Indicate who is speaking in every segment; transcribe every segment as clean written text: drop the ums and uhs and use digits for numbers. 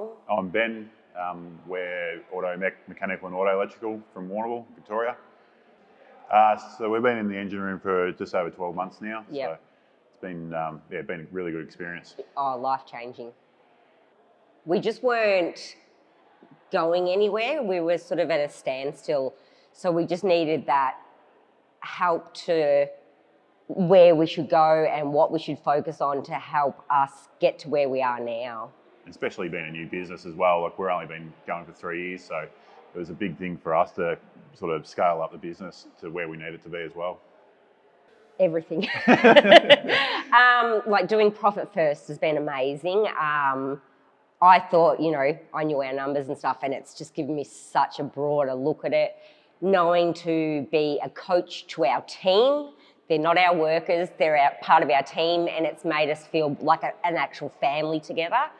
Speaker 1: from?
Speaker 2: I'm Ben. We're mechanical and auto electrical from Warrnambool, Victoria. So we've been in the engine room for just over 12 months now.
Speaker 1: Yep.
Speaker 2: So it's been, been a really good experience.
Speaker 1: Oh, life-changing. We just weren't going anywhere. We were sort of at a standstill. So we just needed that help to where we should go and what we should focus on to help us get to where we are now.
Speaker 2: Especially being a new business as well. Like, we're only been going for 3 years, so it was a big thing for us to sort of scale up the business to where we need it to be as well.
Speaker 1: Everything. Like doing profit first has been amazing. I thought, I knew our numbers and stuff, and it's just given me such a broader look at it. Knowing to be a coach to our team. They're not our workers, they're part of our team, and it's made us feel like an actual family together.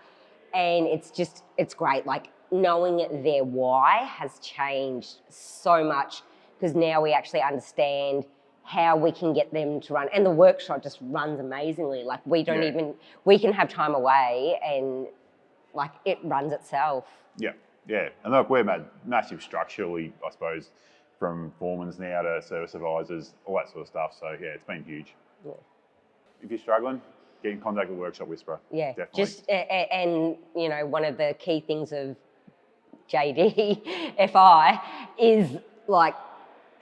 Speaker 1: And it's great. Like, knowing their why has changed so much, because now we actually understand how we can get them to run. And the workshop just runs amazingly. Like, we can have time away and like it runs itself.
Speaker 2: Yeah. And look, we're massive structurally, I suppose, from foremans now to service advisors, all that sort of stuff. So yeah, it's been huge.
Speaker 1: Yeah. If
Speaker 2: you're struggling, get in contact with Workshop Whisperer.
Speaker 1: Yeah,
Speaker 2: definitely.
Speaker 1: And one of the key things of JDFI is like,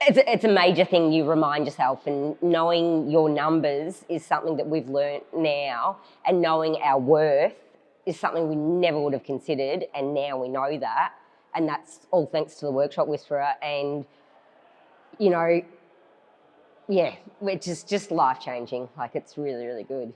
Speaker 1: it's a major thing you remind yourself, and knowing your numbers is something that we've learnt now, and knowing our worth is something we never would have considered, and now we know that, and that's all thanks to the Workshop Whisperer. And which is just life-changing. Like, it's really, really good.